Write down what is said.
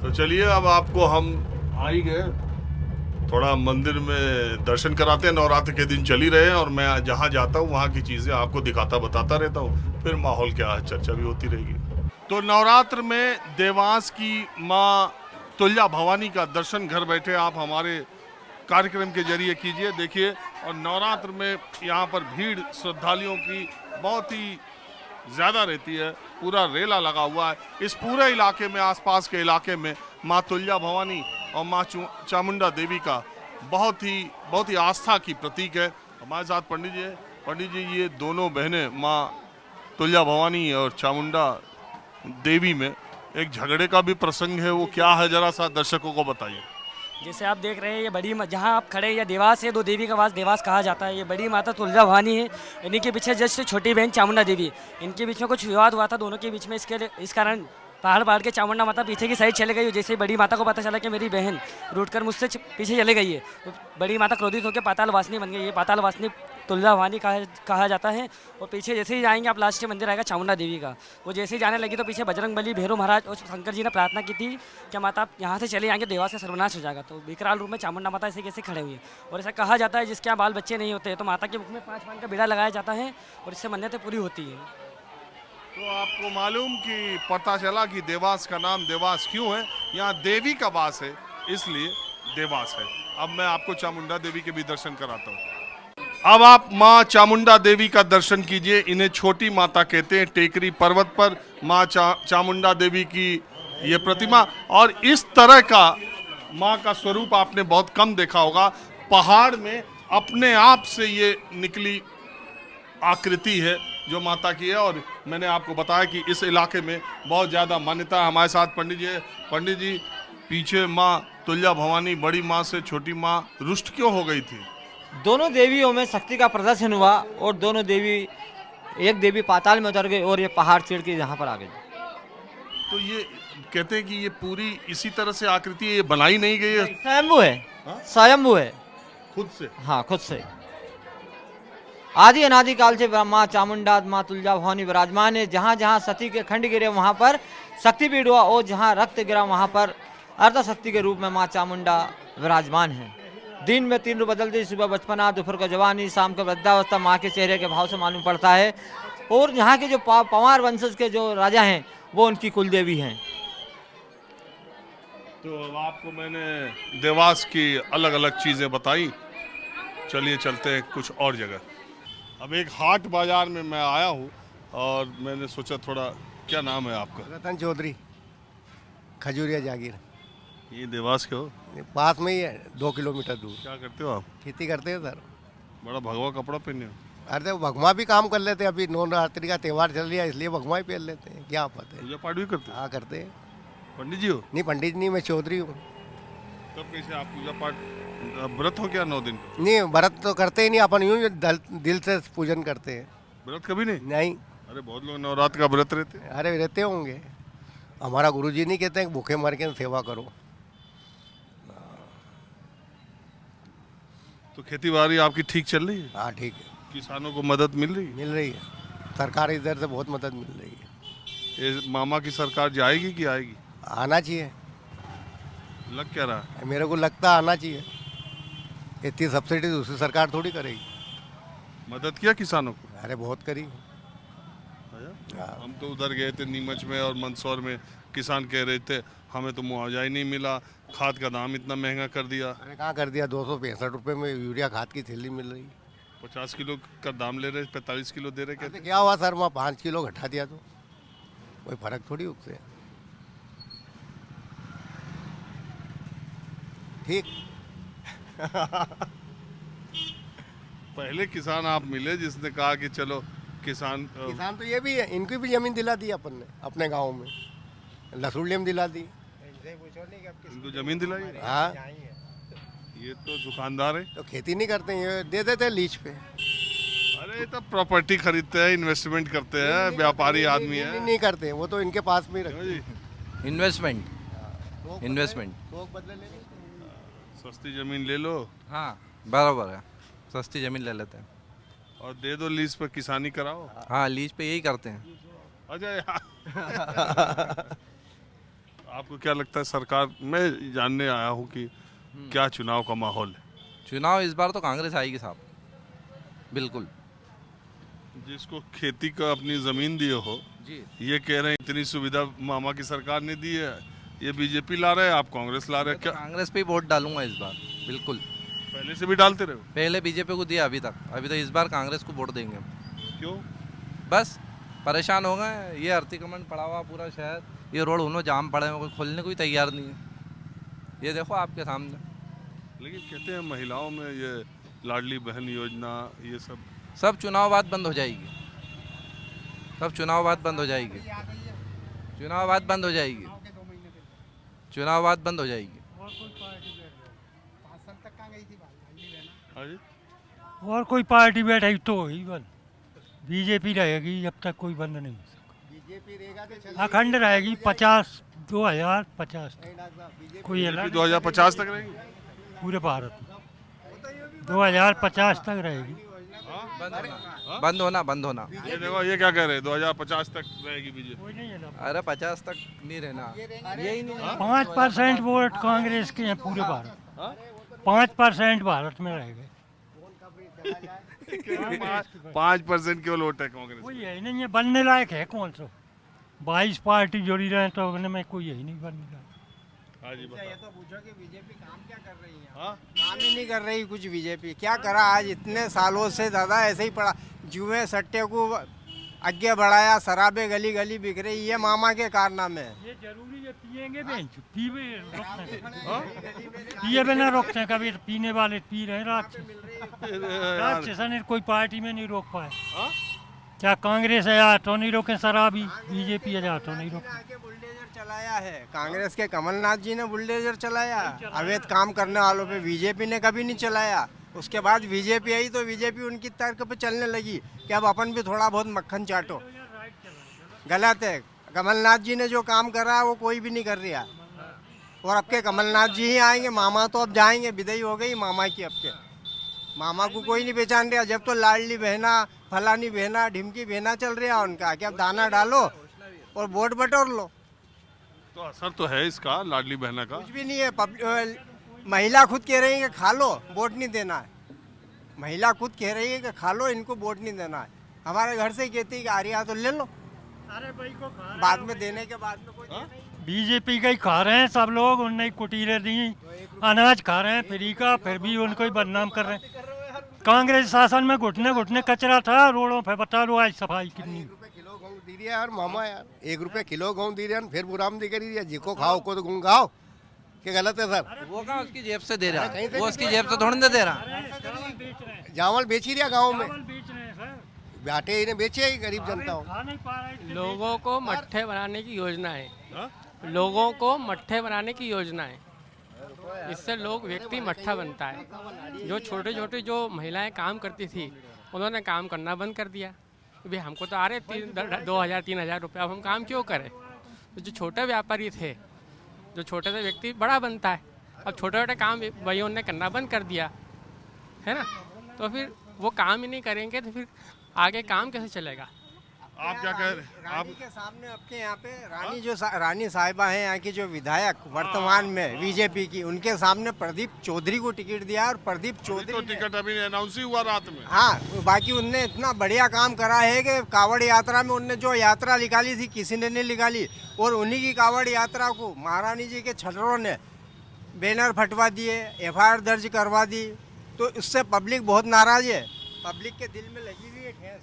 तो चलिए अब आपको हम आ ही गए, थोड़ा मंदिर में दर्शन कराते हैं। नवरात्र के दिन चल ही रहे हैं और मैं जहाँ जाता हूँ वहाँ की चीज़ें आपको दिखाता बताता रहता हूँ, फिर माहौल क्या है चर्चा भी होती रहेगी। तो नवरात्र में देवास की माँ तुल्या भवानी का दर्शन घर बैठे आप हमारे कार्यक्रम के जरिए कीजिए, देखिए। और नवरात्र में यहाँ पर भीड़ श्रद्धालुओं की बहुत ही ज़्यादा रहती है, पूरा रेला लगा हुआ है। इस पूरे इलाके में, आसपास के इलाके में माँ तुल्या भवानी और माँ चामुंडा देवी का बहुत ही आस्था की प्रतीक है। हमारे साथ पंडित जी है। पंडित जी, ये दोनों बहनें माँ तुल्या भवानी और चामुंडा देवी में एक झगड़े का भी प्रसंग है, वो क्या है जरा सा दर्शकों को बताइए। जैसे आप देख रहे हैं ये बड़ी जहाँ आप खड़े हैं ये देवास है, दो देवी का वास देवास कहा जाता है। ये बड़ी माता तुलजा भवानी है, इन्हीं के पीछे जस्ट छोटी बहन चामुंडा देवी, इनके बीच में कुछ विवाद हुआ था दोनों के बीच में। इस कारण पहाड़ के चामुंडा माता पीछे की साइड चले गई। जैसे ही बड़ी माता को पता चला कि मेरी बहन रूठकर मुझसे पीछे चले गई है, तो बड़ी माता क्रोधित होकर पाताल वासनी बन गई है। पाताल वासनी तुलजा भवानी कहा जाता है। और पीछे जैसे ही जाएंगे आप लास्ट मंदिर आएगा चामुंडा देवी का, वो जैसे ही जाने लगी तो पीछे बजरंग बली, भैरव महाराज और शंकर जी ने प्रार्थना की थी कि माता आप यहाँ से चले जाएंगे देवास का सर्वनाश हो जाएगा। तो विकराल रूप में चामुंडा माता ऐसे कैसे खड़े हुए हैं। और ऐसा कहा जाता है जिसके यहाँ बाल बच्चे नहीं होते तो माता के मुख में 5 पान का बीड़ा लगाया जाता है और इससे मन्नतें पूरी होती है। तो आपको मालूम कि पता चला कि देवास का नाम देवास क्यों है, यहाँ देवी का वास है इसलिए देवास है। अब मैं आपको चामुंडा देवी के भी दर्शन कराता हूँ। अब आप माँ चामुंडा देवी का दर्शन कीजिए। इन्हें छोटी माता कहते हैं। टेकरी पर्वत पर माँ चामुंडा देवी की ये प्रतिमा, और इस तरह का माँ का स्वरूप आपने बहुत कम देखा होगा। पहाड़ में अपने आप से ये निकली आकृति है जो माता की है। और मैंने आपको बताया कि इस इलाके में बहुत ज़्यादा मान्यता है। हमारे साथ पंडित जी है। पंडित जी, पीछे माँ तुल्या भवानी बड़ी माँ से छोटी माँ रुष्ट क्यों हो गई थी? दोनों देवियों में शक्ति का प्रदर्शन हुआ और दोनों देवी, एक देवी पाताल में उतर गई और ये पहाड़ चढ़ के यहाँ पर आ गई। तो ये कहते हैं कि ये पूरी इसी तरह से आकृति है, ये बनाई नहीं गई है, स्वयंभू है। हाँ? स्वयंभू है खुद से। हाँ, खुद से। आदि अनादि काल से माँ चामुंडा, माँ तुलजा भवानी विराजमान है। जहाँ जहाँ सती के खंड गिरे वहाँ पर शक्तिपीठ हुआ और जहाँ रक्त गिरा वहाँ पर अर्धशक्ति के रूप में माँ चामुंडा विराजमान है। दिन में 3 रूप बदलती, सुबह बचपना, दोपहर को जवानी, शाम को वृद्धावस्था, माँ के चेहरे के भाव से मालूम पड़ता है। और यहाँ के जो पवार वंशज के जो राजा हैं वो उनकी कुल देवी हैं। तो अब आपको मैंने देवास की अलग अलग चीज़ें बताई, चलिए चलते हैं कुछ और जगह। अब एक हाट बाजार में मैं आया हूँ और मैंने सोचा थोड़ा, क्या नाम है आपका? रतन चौधरी, खजूरिया जागीर। ये देवास के हो? ये पास में ही है, 2 किलोमीटर दूर। क्या करते हो आप? खेती करते हैं सर। बड़ा भगवा कपड़ा पहने हो। अरे भगवा भी काम कर लेते हैं, अभी नवरात्रि का त्यौहार चल रहा है इसलिए भगवा ही पहन लेते हैं। क्या पता है, पूजा पाठ भी करते हो? हाँ करते हैं। पंडित जी हो? नहीं पंडित नहीं, मैं चौधरी हूँ। तब कैसे आप पूजा पाठ, व्रत हो क्या 9 दिन का? नहीं व्रत तो करते ही नहीं अपन, यूँ दिल से पूजन करते हैं। व्रत कभी नहीं? नहीं। अरे बहुत लोग नवरात्र का व्रत रहते हैं। अरे रहते होंगे, हमारा गुरुजी नहीं कहते हैं भूखे मर के सेवा करो। तो खेती बाड़ी आपकी ठीक चल रही है? हाँ ठीक है, किसानों को मदद मिल रही है? मिल रही है। सरकार इधर से बहुत मदद मिल रही है। ये मामा की सरकार जाएगी कि आएगी? आना चाहिए, लग क्या रहा है? मेरे को लगता आना चाहिए। इतनी सब्सिडी दूसरी सरकार थोड़ी करेगी। मदद किया किसानों को? अरे बहुत करी। हाँ। हम तो उधर गए थे नीमच में और मंदसौर में, किसान कह रहे थे हमें तो मुआवजा ही नहीं मिला, खाद का दाम इतना महंगा कर दिया। अरे कहाँ कर दिया, 265 रुपये में यूरिया खाद की थैली मिल रही। 50 किलो का दाम ले रहे, 45 किलो दे रहे। कहते कहते क्या हुआ सर, वहाँ 5 किलो घटा दिया तो कोई फर्क थोड़ी उससे। ठीक। पहले किसान आप मिले जिसने कहा कि चलो किसान किसान तो ये भी है, इनकी भी जमीन दिला दी अपन ने अपने गांव में, लसूड़ियम दिला दी। इनको जमीन दिलाई? हाँ ये तो दुकानदार है। तो खेती नहीं करते, ये दे देते हैं लीज पे। अरे ये तो प्रॉपर्टी खरीदते हैं, इन्वेस्टमेंट करते हैं, व्यापारी आदमी है। नहीं करते, वो तो इनके पास में ही क्यों रखते जी? इन्वेस्टमेंट इन्वेस्टमेंट लोग बदले ले लेते। सस्ती जमीन ले लो हाँ बराबर है, सस्ती ज़मीन ले लेते हैं। और दे दो लीज पर, किसानी कराओ। हाँ लीज पे यही करते हैं। अच्छा आपको क्या लगता है सरकार, मैं जानने आया हूँ कि क्या चुनाव का माहौल है? चुनाव इस बार तो कांग्रेस आएगी साहब, बिल्कुल जिसको खेती का अपनी जमीन दिए हो, जी। ये कह रहे हैं इतनी सुविधा मामा की सरकार ने दी है, ये बीजेपी ला रहे हैं, आप कांग्रेस ला रहे हैं, क्या कांग्रेस पे ही वोट डालूंगा इस बार, बिल्कुल। पहले से भी डालते रहे हो? पहले बीजेपी को दिया, अभी तो इस बार कांग्रेस को वोट देंगे हम। क्यों? बस परेशान हो गए, ये अतिक्रमण पड़ा हुआ पूरा शहर, ये रोड उन्होंने जाम पड़े हैं, कोई खोलने को भी तैयार नहीं है। ये देखो आपके सामने। लेकिन कहते हैं महिलाओं में ये लाडली बहन योजना, ये सब चुनाव बाद बंद हो जाएगी, सब चुनाव बाद बंद हो जाएगी, चुनाव बाद बंद हो जाएगी, चुनाव बाद बंद हो जाएगी। हाँ जी? और कोई पार्टी बैठाई तो ही बंद, बीजेपी रहेगी जब तक कोई बंद नहीं हो सकता। बीजेपी रहेगा तो चल अखंड रहेगी 2050 कोई अलग 2050 तक रहेगी? पूरे भारत में 2050 तक रहेगी। बंद होना। ये देखो, ये क्या कह रहे हैं, 2050 तक रहेगी बीजेपी? कोई नहीं है ना। अरे 50 तक नहीं रहना, यही नहीं। 5% वोट कांग्रेस के हैं पूरे भारत, 5% भारत में रह गए। 5% केवल वोट है कांग्रेस। कोई यही नहीं है, बनने लायक है कौन सा? 22 पार्टी जोड़ी रहे तो उनमें कोई यही नहीं बनने लायक। हाँ जी, बताओ। ये तो पूछो कि बीजेपी काम क्या कर रही है? हाँ? काम ही नहीं कर रही कुछ। बीजेपी क्या करा आज इतने सालों से? दादा ऐसे ही पड़ा, जुए सट्टे को आगे बढ़ाया, शराबे गली गली बिक रही, ये मामा के कारनामे है। ये जरूरी है, पिएंगे बेंच पिए बिना रोकते हैं, कभी पीने वाले पी रहे हैं रात से सने कोई पार्टी में नहीं रोक पाए। क्या कांग्रेस है या तो नहीं रोके शराबी, बीजेपी है या तो नहीं रोके। आगे बुलडोजर चलाया है, कांग्रेस के कमलनाथ जी ने बुलडोजर चलाया अवैध काम करने वालों पे, बीजेपी ने कभी नहीं चलाया। उसके बाद बीजेपी आई तो बीजेपी उनकी तर्क पे चलने लगी कि अब अपन भी थोड़ा बहुत मक्खन चाटो। गलत है, कमलनाथ जी ने जो काम करा है वो कोई भी नहीं कर रहा। और अब के कमलनाथ जी ही आएंगे, मामा तो अब जाएंगे, विदाई हो गई मामा की। अब के मामा को कोई नहीं पहचान रहा, जब तो लाडली बहना, फलानी बहना, ढिमकी बहना चल रहा उनका कि अब दाना डालो और वोट बटोर लो। तो असर तो है इसका, लाडली बहना का? कुछ भी नहीं है। महिला खुद कह रही है कि खा लो, वोट नहीं देना है। महिला खुद कह रही है कि खा लो, इनको वोट नहीं देना है। हमारे घर से ही कहती है कि आ रही तो ले लो, बाद में देने के बाद में कोई बीजेपी का ही खा रहे हैं सब लोग, उनने ही कुटीरे दी, अनाज खा रहे हैं फ्री का, फिर भी उनको ही बदनाम कर रहे हैं। कांग्रेस शासन में घुटने घुटने कचरा था रोडों पे, बता लो आज सफाई कितनी। किलो गेहूं दी रही है यार मामा, यार 1 रुपये किलो गेहूं दी रहे हैं, फिर बुरामदी करी रही है, जिको खाओ को तो गेहूं खाओ। क्या गलत है सर? वो कहाँ उसकी जेब से दे रहा है, वो उसकी जेब से थोड़ी ना दे रहा। चावल बेच ही रहा गाँव में, बेच रहे हैं सर, बाटे इन्हें बेचे ही गरीब जनता हो। खा नहीं पा रहे। लोगों को मट्ठे बनाने की योजना है, लोगों को मट्ठे बनाने की योजना है। इससे लोग व्यक्ति मट्ठा बनता है। जो छोटे छोटे जो महिलाएं काम करती थी उन्होंने काम करना बंद कर दिया। भाई हमको तो आ रहे 2,000-3,000 रुपये, अब हम काम क्यों करें? तो जो छोटे व्यापारी थे, जो छोटे से व्यक्ति बड़ा बनता है, अब छोटे छोटे काम भाइयों ने करना बंद कर दिया है ना। तो फिर वो काम ही नहीं करेंगे तो फिर आगे काम कैसे चलेगा? आप क्या कह रहे हैं? आप रानी के सामने आपके यहाँ पे रानी साहिबा हैं, यहाँ की जो विधायक वर्तमान में बीजेपी की, उनके सामने प्रदीप चौधरी को टिकट दिया और प्रदीप चौधरी तो टिकट अभी अनाउंस ही हुआ रात में। हाँ, बाकी उनने इतना बढ़िया काम करा है कि कावड़ यात्रा में उनने जो यात्रा निकाली थी किसी ने नहीं निकाली, और उन्हीं की कावड़ यात्रा को महारानी जी के छटरों ने बैनर फटवा दिए, FIR दर्ज करवा दी। तो इससे पब्लिक बहुत नाराज है, पब्लिक के दिल में लगी हुई है ठेस।